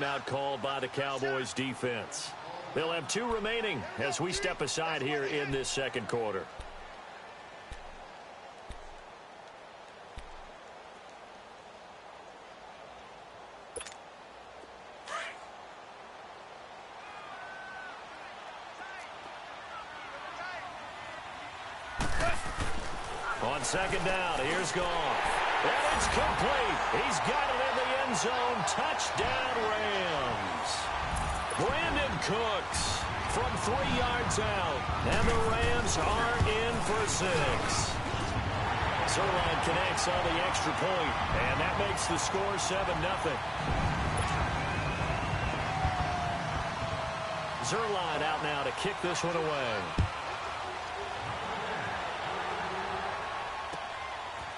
timeout called by the Cowboys defense. They'll have 2 remaining as we step aside here in this second quarter. On second down, here's Goff. And it's complete. He's got it in the end zone. Touchdown, Rams. Brandon Cooks from 3 yards out. And the Rams are in for 6. Zerline connects on the extra point, and that makes the score 7-0. Zerline out now to kick this one away.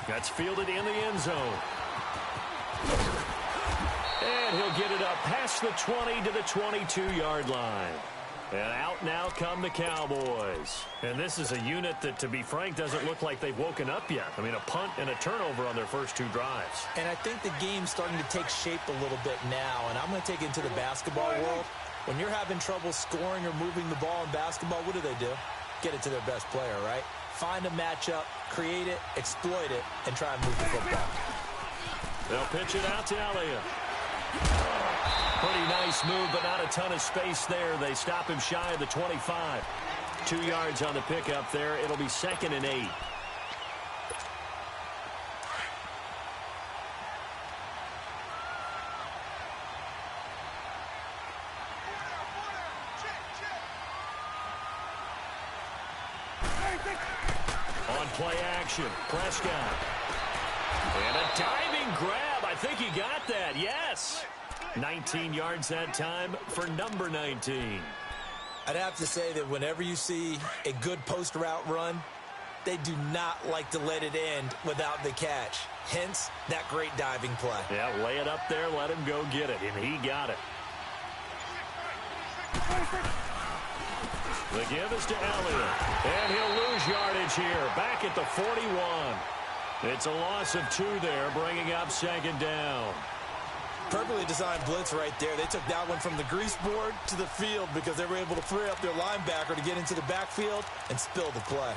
That's fielded in the end zone. And he'll get it up past the 20 to the 22-yard line. And out now come the Cowboys. And this is a unit that, to be frank, doesn't look like they've woken up yet. I mean, a punt and a turnover on their first 2 drives. And I think the game's starting to take shape a little bit now. And I'm going to take it into the basketball world. When you're having trouble scoring or moving the ball in basketball, what do? Get it to their best player, right? Find a matchup, create it, exploit it, and try and move the football. They'll pitch it out to Elliott. Pretty nice move, but not a ton of space there. They stop him shy of the 25. 2 yards on the pickup there. It'll be 2nd and 8. On play action, Prescott. And a diving grab. I think he got that. Yes. 19 yards that time for number 19. I'd have to say that whenever you see a good post route run, they do not like to let it end without the catch. Hence, that great diving play. Yeah, lay it up there, let him go get it, and he got it. The give is to Elliott, and he'll lose yardage here, back at the 41. It's a loss of 2 there, bringing up 2nd down. Perfectly designed blitz right there. They took that one from the grease board to the field because they were able to free up their linebacker to get into the backfield and spill the play.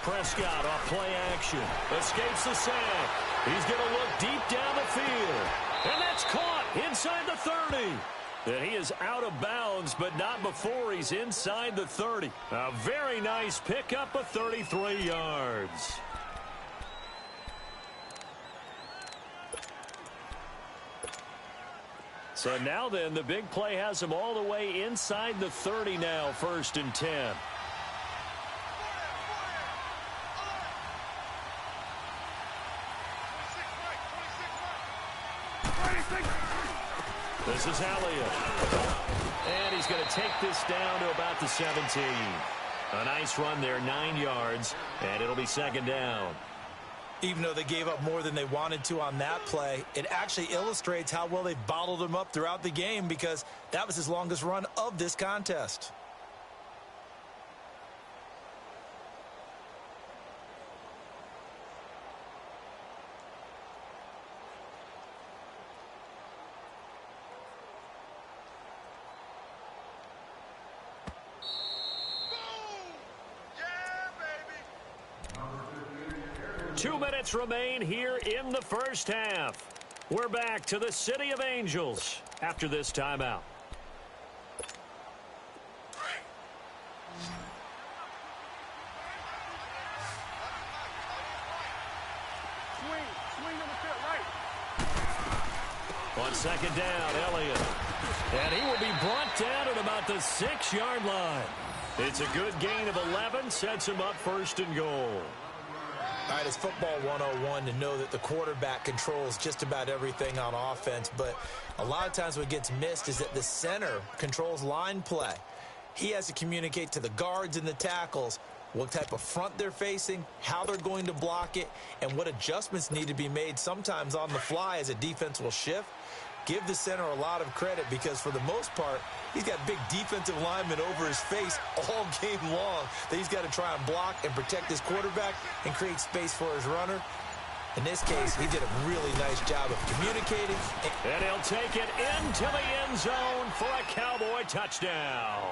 Prescott off play action. Escapes the sack. He's going to look deep down the field. And that's caught inside the 30. And he is out of bounds, but not before he's inside the 30. A very nice pickup of 33 yards. So now then, the big play has him all the way inside the 30 now, 1st and 10. This is Elliott. And he's going to take this down to about the 17. A nice run there, 9 yards, and it'll be 2nd down. Even though they gave up more than they wanted to on that play, it actually illustrates how well they bottled him up throughout the game because that was his longest run of this contest. Two minutes remain here in the first half. We're back to the City of Angels after this timeout. On 2nd down, Elliott. And he will be brought down at about the 6-yard line. It's a good gain of 11, sets him up 1st and goal. All right, it's football 101 to know that the quarterback controls just about everything on offense, but a lot of times what gets missed is that the center controls line play. He has to communicate to the guards and the tackles what type of front they're facing, how they're going to block it, and what adjustments need to be made sometimes on the fly as a defense will shift. give the center a lot of credit because for the most part, he's got big defensive linemen over his face all game long that he's got to try and block and protect his quarterback and create space for his runner. In this case, he did a really nice job of communicating. And he'll take it into the end zone for a Cowboy touchdown.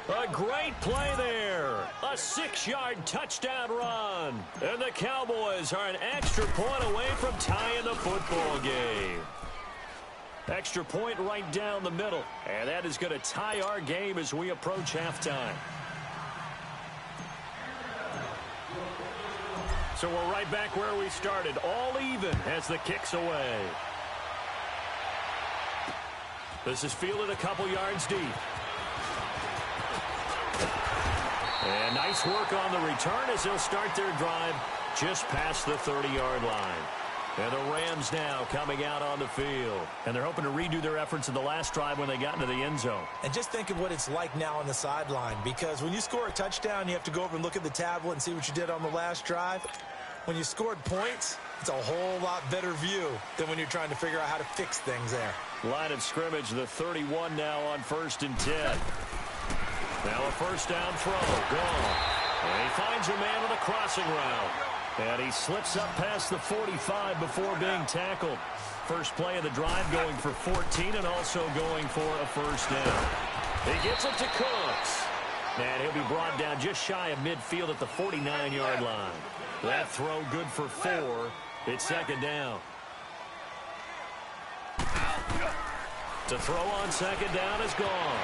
A great play there. A 6-yard touchdown run. And the Cowboys are an extra point away from tying the football game. Extra point right down the middle. And that is going to tie our game as we approach halftime. So we're right back where we started. All even as the kick's away. This is fielded a couple yards deep. And nice work on the return as they'll start their drive just past the 30-yard line. And the Rams now coming out on the field. And they're hoping to redo their efforts in the last drive when they got into the end zone. And just think of what it's like now on the sideline. Because when you score a touchdown, you have to go over and look at the tablet and see what you did on the last drive. When you scored points, it's a whole lot better view than when you're trying to figure out how to fix things there. Line of scrimmage, the 31 now on 1st and 10. Now a first down throw, gone. And he finds a man on a crossing route. And he slips up past the 45 before being tackled. First play of the drive going for 14 and also going for a first down. He gets it to Cooks. And he'll be brought down just shy of midfield at the 49-yard line. That throw good for 4. It's second down. To throw on second down is gone.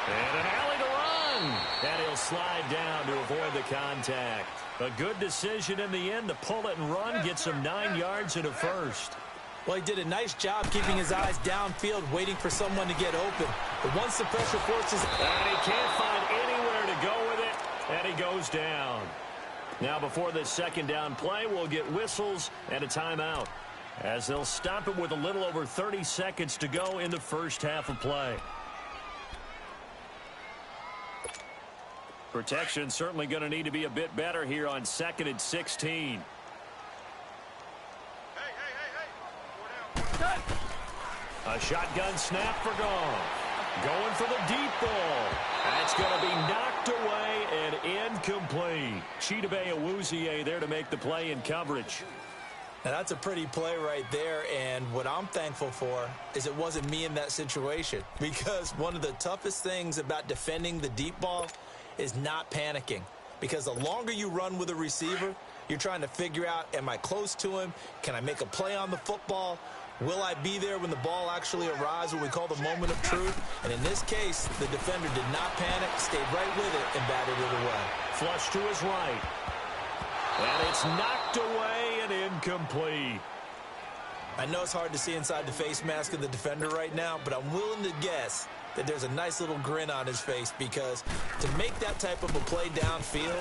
And an alley to run. And he'll slide down to avoid the contact. A good decision in the end to pull it and run. Gets him 9 yards and a first. Well, he did a nice job keeping his eyes downfield, waiting for someone to get open. But once the pressure forces... And he can't find anywhere to go with it. And he goes down. Now before this second down play, we'll get whistles and a timeout, as they'll stop it with a little over 30 seconds to go in the first half of play. Protection certainly going to need to be a bit better here on 2nd and 16. A shotgun snap for Goff. Going for the deep ball. That's going to be knocked away and incomplete. Chidobe Awuzie there to make the play in coverage. Now that's a pretty play right there, and what I'm thankful for is it wasn't me in that situation, because one of the toughest things about defending the deep ball is not panicking, because the longer you run with a receiver, you're trying to figure out, am I close to him? Can I make a play on the football? Will I be there when the ball actually arrives, what we call the moment of truth? And in this case, the defender did not panic, stayed right with it, and batted it away. Flush to his right. And it's knocked away and incomplete. I know it's hard to see inside the face mask of the defender right now, but I'm willing to guess that there's a nice little grin on his face, because to make that type of a play downfield,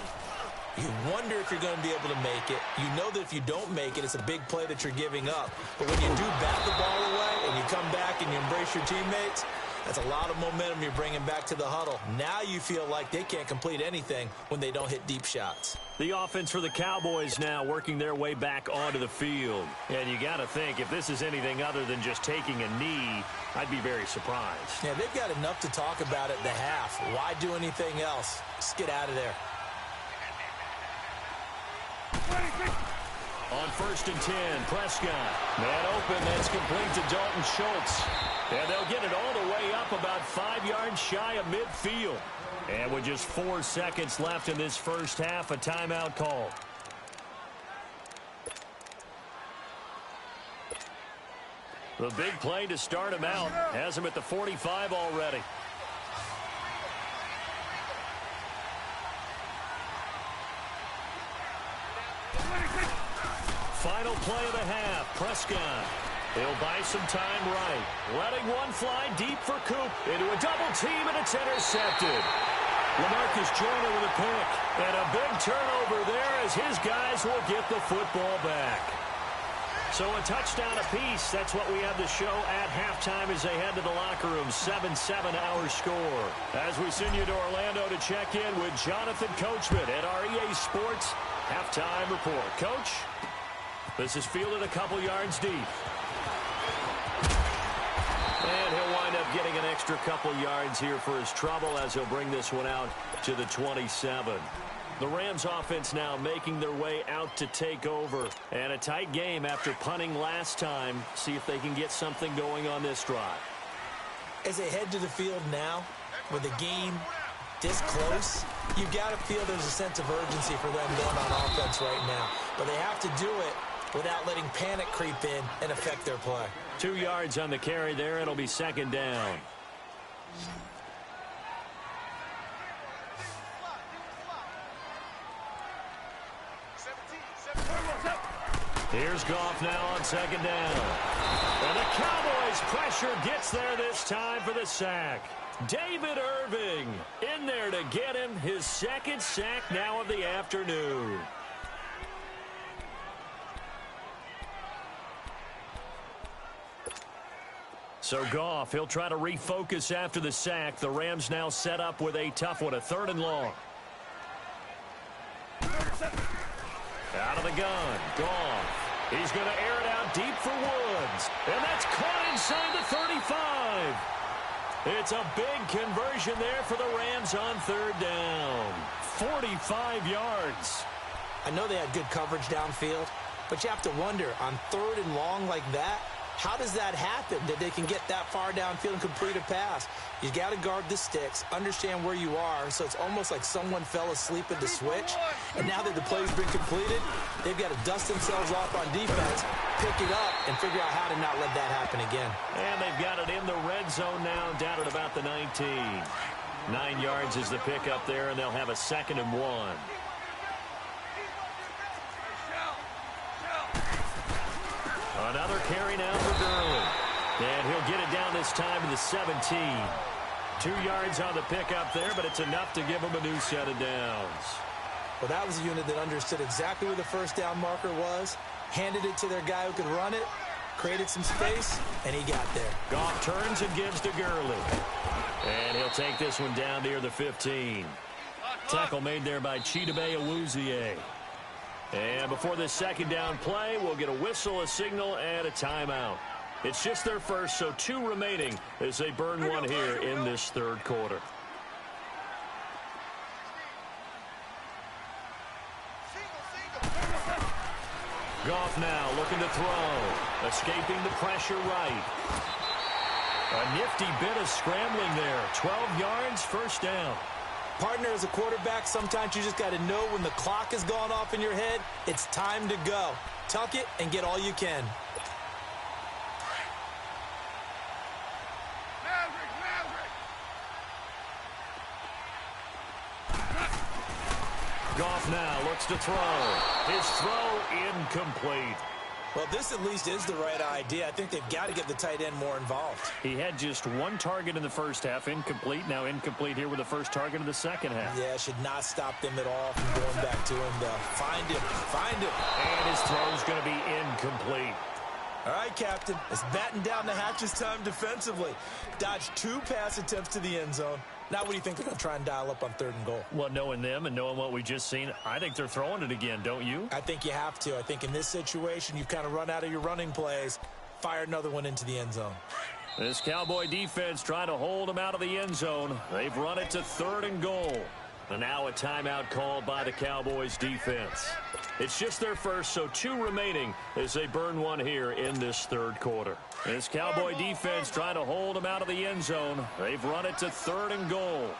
you wonder if you're going to be able to make it. You know that if you don't make it, it's a big play that you're giving up. But when you do bat the ball away and you come back and you embrace your teammates, that's a lot of momentum you're bringing back to the huddle. Now you feel like they can't complete anything when they don't hit deep shots. The offense for the Cowboys now working their way back onto the field. And you got to think, if this is anything other than just taking a knee, I'd be very surprised. Yeah, they've got enough to talk about at the half. Why do anything else? Just get out of there. On 1st and 10, Prescott. Man open, that's complete to Dalton Schultz. And they'll get it all the way up about 5 yards shy of midfield. And with just 4 seconds left in this first half, a timeout call. The big play to start him out has him at the 45 already. Final play of the half, Prescott. He'll buy some time right. Letting one fly deep for Coop. Into a double team, and it's intercepted. LaMarcus Joyner with a pick. And a big turnover there as his guys will get the football back. So a touchdown apiece. That's what we have to show at halftime as they head to the locker room. 7-7 our score. As we send you to Orlando to check in with Jonathan Coachman at our EA Sports Halftime Report. Coach? This is fielded a couple yards deep. And he'll wind up getting an extra couple yards here for his trouble as he'll bring this one out to the 27. The Rams offense now making their way out to take over. And a tight game after punting last time. See if they can get something going on this drive. As they head to the field now, with the game this close, you've got to feel there's a sense of urgency for them going on offense right now. But they have to do it without letting panic creep in and affect their play. 2 yards on the carry there. It'll be second down. Here's Goff now on second down. And the Cowboys' pressure gets there this time for the sack. David Irving in there to get him his second sack now of the afternoon. So Goff, he'll try to refocus after the sack. The Rams now set up with a tough one, a 3rd and long. Out of the gun, Goff. He's going to air it out deep for Woods. And that's caught inside the 35. It's a big conversion there for the Rams on 3rd down. 45 yards. I know they had good coverage downfield, but you have to wonder, on 3rd and long like that, how does that happen that they can get that far downfield and complete a pass? You got to guard the sticks, understand where you are, so it's almost like someone fell asleep at the switch, and now that the play's been completed, they've got to dust themselves off on defense, pick it up, and figure out how to not let that happen again. And they've got it in the red zone now, down at about the 19. 9 yards is the pickup there, and they'll have a 2nd and 1. Another carry now for Gurley. And he'll get it down this time to the 17. 2 yards on the pickup there, but it's enough to give him a new set of downs. Well, that was a unit that understood exactly where the first down marker was, handed it to their guy who could run it, created some space, and he got there. Goff turns and gives to Gurley. And he'll take this one down near the 15. Tackle made there by Chidobe Awuzie. And before this 2nd down play, we'll get a whistle, a signal, and a timeout. It's just their first, so 2 remaining as they burn one here in this 3rd quarter. Goff now looking to throw. Escaping the pressure right. A nifty bit of scrambling there. 12 yards, 1st down. Partner, as a quarterback, sometimes you just got to know when the clock has gone off in your head, it's time to go. Tuck it and get all you can. Goff now looks to throw. His throw incomplete. Well, this at least is the right idea. I think they've got to get the tight end more involved. He had just 1 target in the first half, incomplete. Now incomplete here with the first target of the second half. Yeah, should not stop them at all from going back to him, though. Find him. And his throw's going to be incomplete. All right, Captain, it's batten down the hatches time defensively. Dodged 2 pass attempts to the end zone. Now what do you think they're going to try and dial up on 3rd and goal? Well, knowing them and knowing what we just seen, I think they're throwing it again, don't you? I think you have to. I think in this situation, you've kind of run out of your running plays. Fire another one into the end zone. This Cowboy defense trying to hold them out of the end zone. They've run it to 3rd and goal. And now a timeout called by the Cowboys defense. It's just their first, so 2 remaining as they burn one here in this 3rd quarter. This Cowboy defense trying to hold them out of the end zone. They've run it to 3rd and goal.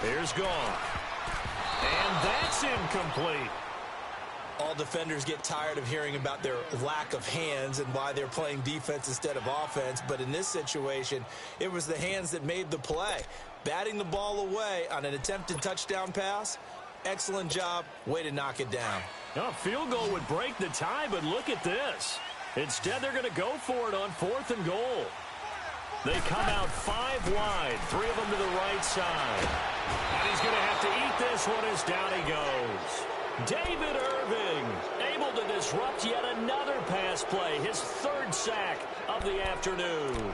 Here's Goff. And that's incomplete. All defenders get tired of hearing about their lack of hands and why they're playing defense instead of offense. But in this situation, it was the hands that made the play. Batting the ball away on an attempted touchdown pass. Excellent job. Way to knock it down. A field goal would break the tie, but look at this. Instead, they're going to go for it on 4th and goal. They come out 5 wide, 3 of them to the right side. And he's going to have to eat this one as down he goes. David Irving able to disrupt yet another pass play, his 3rd sack of the afternoon.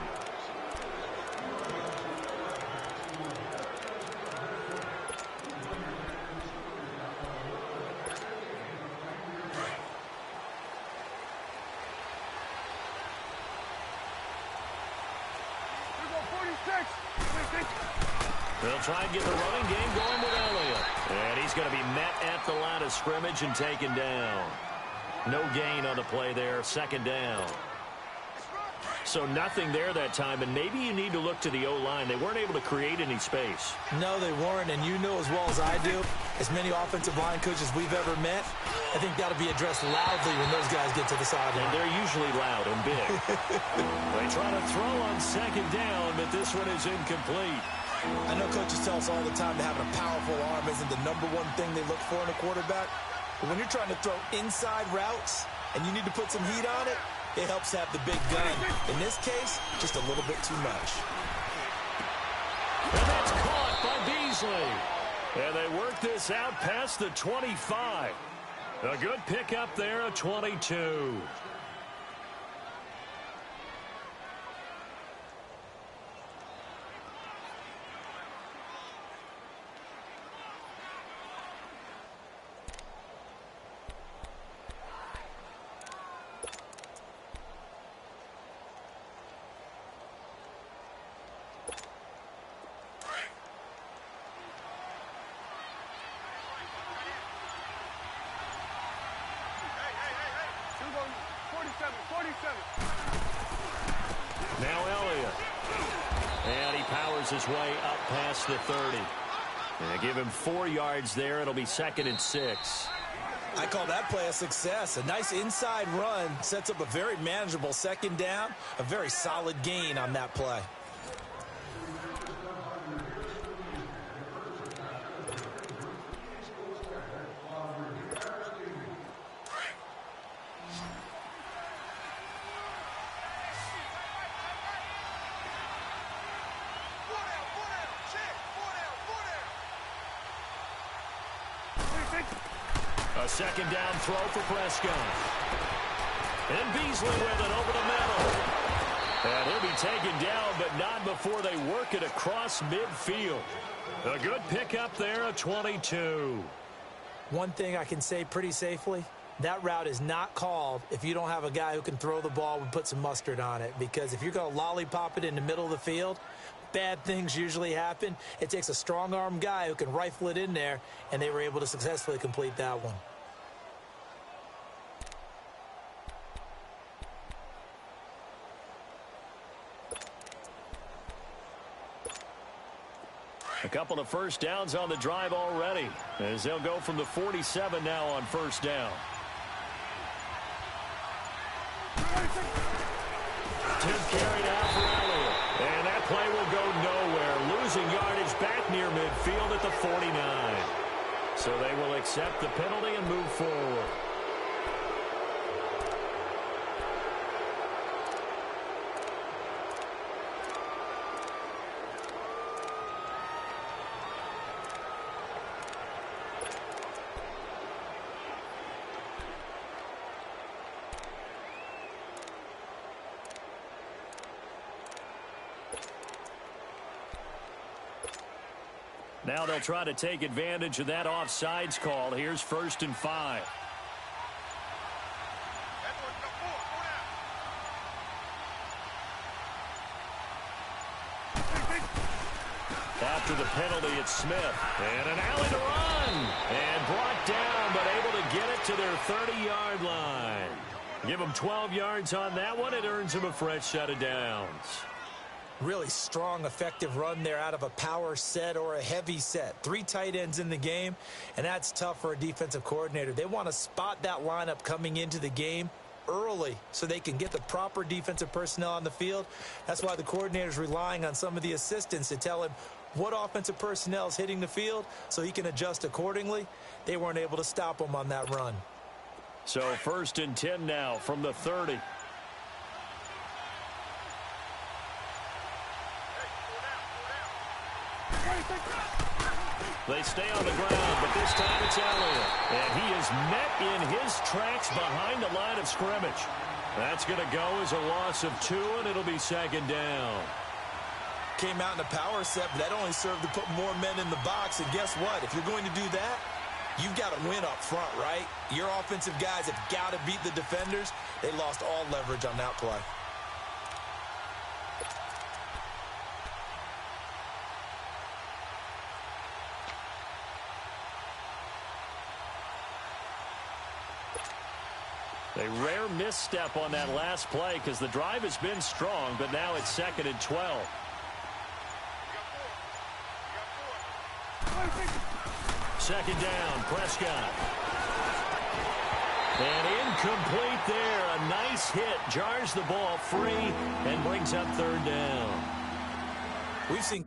They'll try and get the running game going with Elliott. And he's going to be met at the line of scrimmage and taken down. No gain on the play there, second down. So nothing there that time, and maybe you need to look to the O-line. They weren't able to create any space. No, they weren't, and you know as well as I do, as many offensive line coaches we've ever met, I think that'll be addressed loudly when those guys get to the sideline. And they're usually loud and big. They try to throw on second down, but this one is incomplete. I know coaches tell us all the time that having a powerful arm isn't the number one thing they look for in a quarterback, but when you're trying to throw inside routes and you need to put some heat on it, it helps have the big gun. In this case, just a little bit too much. And that's caught by Beasley. And they work this out past the 25. A good pickup there at 22. Now Elliott. And he powers his way up past the 30. And give him 4 yards there. It'll be 2nd and 6. I call that play a success. A nice inside run sets up a very manageable second down. A very solid gain on that play. A second down throw for Prescott. And Beasley with it over the middle. And he'll be taken down, but not before they work it across midfield. A good pickup there at 22. One thing I can say pretty safely, that route is not called if you don't have a guy who can throw the ball and put some mustard on it. Because if you're going to lollipop it in the middle of the field, bad things usually happen. It takes a strong-arm guy who can rifle it in there, and they were able to successfully complete that one. A couple of first downs on the drive already, as they'll go from the 47 now on first down. 2 carried out for Elliott. And that play will go nowhere. Losing yardage back near midfield at the 49. So they will accept the penalty and move forward. Now they'll try to take advantage of that offsides call. Here's 1st and 5. After the penalty, it's Smith. And an alley to run. And brought down, but able to get it to their 30-yard line. Give them 12 yards on that one. It earns them a fresh set of downs. Really strong, effective run there out of a power set or a heavy set. 3 tight ends in the game, and that's tough for a defensive coordinator. They want to spot that lineup coming into the game early so they can get the proper defensive personnel on the field. That's why the coordinator's relying on some of the assistants to tell him what offensive personnel is hitting the field so he can adjust accordingly. They weren't able to stop him on that run. So 1st and 10 now from the 30. They stay on the ground, but this time it's Elliott. And he is met in his tracks behind the line of scrimmage. That's going to go as a loss of 2, and it'll be 2nd down. Came out in a power set, but that only served to put more men in the box. And guess what? If you're going to do that, you've got to win up front, right? Your offensive guys have got to beat the defenders. They lost all leverage on that play. A rare misstep on that last play because the drive has been strong, but now it's 2nd and 12. Second down, Prescott. And incomplete there. A nice hit. Jars the ball free and brings up 3rd down. We've seen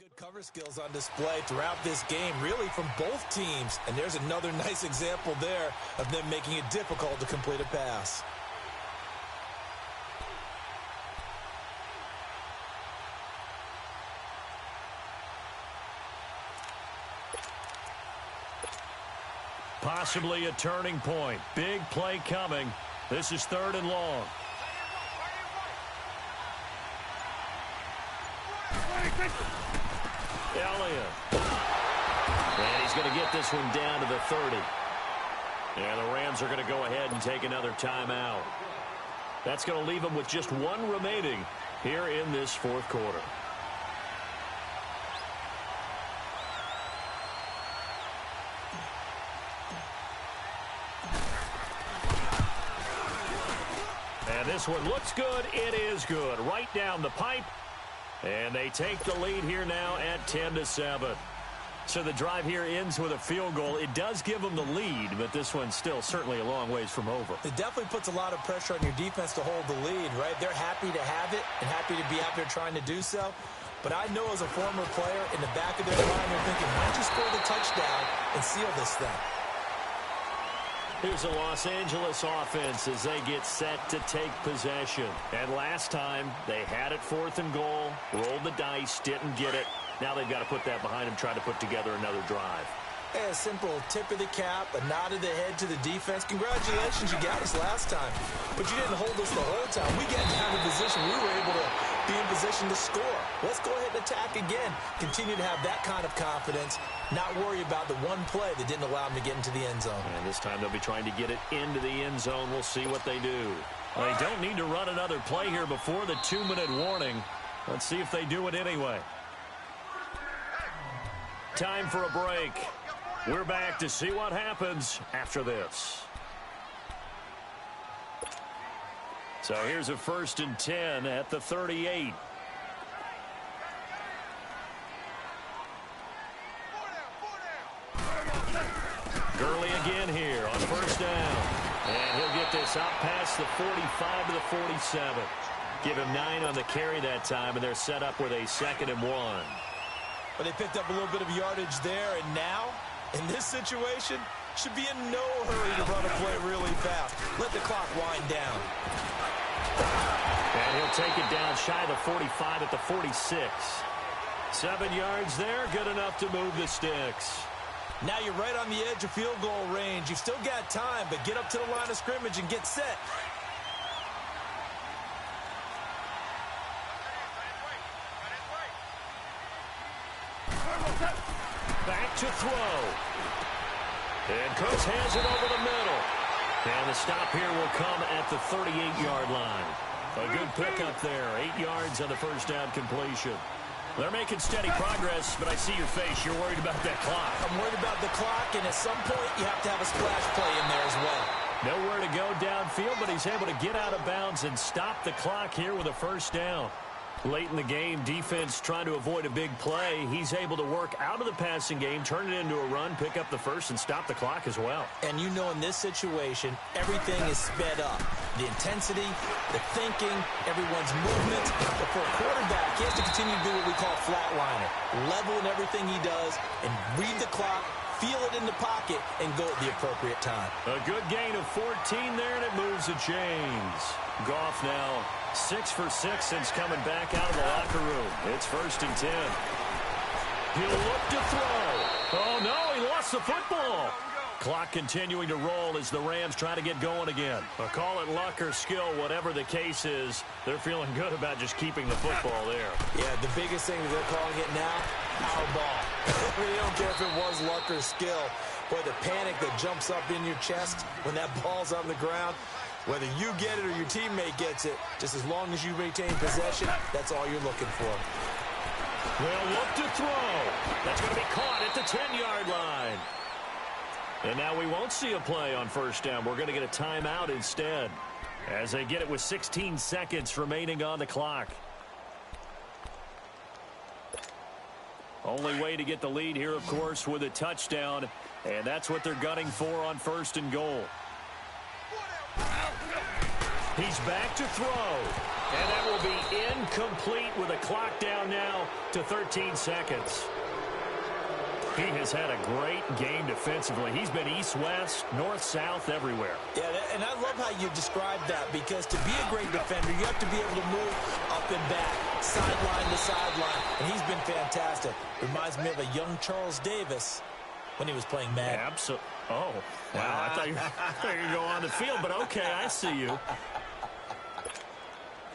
good cover skills on display throughout this game, really from both teams. And there's another nice example there of them making it difficult to complete a pass. Possibly a turning point. Big play coming. This is 3rd and long. Elliott. And he's going to get this one down to the 30. And the Rams are going to go ahead and take another timeout. That's going to leave them with just 1 remaining here in this 4th quarter. And this one looks good. It is good. Right down the pipe. And they take the lead here now at 10-7. So the drive here ends with a field goal. It does give them the lead, but this one's still certainly a long ways from over. It definitely puts a lot of pressure on your defense to hold the lead, right? They're happy to have it and happy to be out there trying to do so. But I know as a former player, in the back of their mind, they're thinking, why don't you score the touchdown and seal this thing? Here's a Los Angeles offense as they get set to take possession. And last time, they had it 4th and goal, rolled the dice, didn't get it. Now they've got to put that behind them, try to put together another drive. Hey, a simple tip of the cap, a nod of the head to the defense. Congratulations, you got us last time. But you didn't hold us the whole time. We got down in position. We were able to be in position to score. Let's go ahead and attack again. Continue to have that kind of confidence. Not worry about the one play that didn't allow them to get into the end zone. And this time they'll be trying to get it into the end zone. We'll see what they do. They don't need to run another play here before the 2-minute warning. Let's see if they do it anyway. Time for a break. We're back to see what happens after this. So here's a 1st and 10 at the 38. Gurley again here on 1st down. And he'll get this out past the 45 to the 47. Give him 9 on the carry that time, and they're set up with a 2nd and 1. But they picked up a little bit of yardage there, and now, in this situation, should be in no hurry to run a play really fast. Let the clock wind down. And he'll take it down shy of the 45 at the 46. 7 yards there, good enough to move the sticks. Now you're right on the edge of field goal range. You've still got time, but get up to the line of scrimmage and get set. Back to throw. And Cooks has it over the middle. And the stop here will come at the 38-yard line. A good pickup there. 8 yards on the 1st down completion. They're making steady progress, but I see your face. You're worried about that clock. I'm worried about the clock, and at some point, you have to have a splash play in there as well. Nowhere to go downfield, but he's able to get out of bounds and stop the clock here with a 1st down. Late in the game, defense trying to avoid a big play. He's able to work out of the passing game, turn it into a run, pick up the 1st, and stop the clock as well. And you know in this situation, everything is sped up. The intensity, the thinking, everyone's movement. But for a quarterback, he has to continue to do what we call flatliner. Level in everything he does and read the clock, feel it in the pocket, and go at the appropriate time. A good gain of 14 there, and it moves the chains. Goff now 6 for 6 since coming back out of the locker room. It's 1st and 10. He'll look to throw. Oh, no, he lost the football. Clock continuing to roll as the Rams try to get going again. But call it luck or skill, whatever the case is, they're feeling good about just keeping the football there. Yeah, the biggest thing that they're calling it now, power ball. They don't care if it was luck or skill. Boy, the panic that jumps up in your chest when that ball's on the ground, whether you get it or your teammate gets it, just as long as you retain possession, that's all you're looking for. They'll look to throw. That's going to be caught at the 10-yard line. And now we won't see a play on first down. We're going to get a timeout instead as they get it with 16 seconds remaining on the clock. Only way to get the lead here, of course, with a touchdown, and that's what they're gunning for on first and goal. He's back to throw, and that will be incomplete with a clock down now to 13 seconds. He has had a great game defensively. He's been east-west, north-south, everywhere. Yeah, and I love how you described that, because to be a great defender, you have to be able to move up and back, sideline to sideline, and he's been fantastic. Reminds me of a young Charles Davis when he was playing Madden. Absolutely. Oh, wow. I thought you were going to go on the field, but okay, I see you.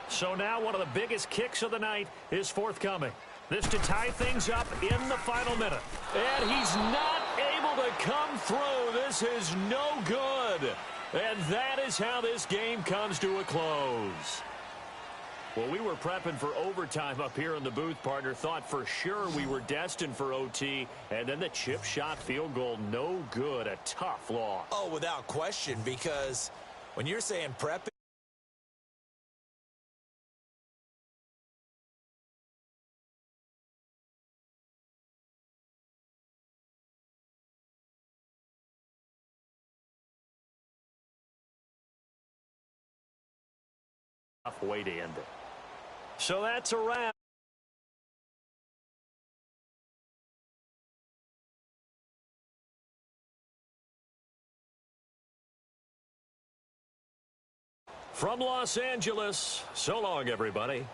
So now one of the biggest kicks of the night is forthcoming. This to tie things up in the final minute. And he's not able to come through. This is no good. And that is how this game comes to a close. Well, we were prepping for overtime up here in the booth, partner. Thought for sure we were destined for OT. And then the chip shot field goal, no good. A tough loss. Oh, without question, because when you're saying prepping, tough way to end it. So that's a wrap. From Los Angeles, so long, everybody.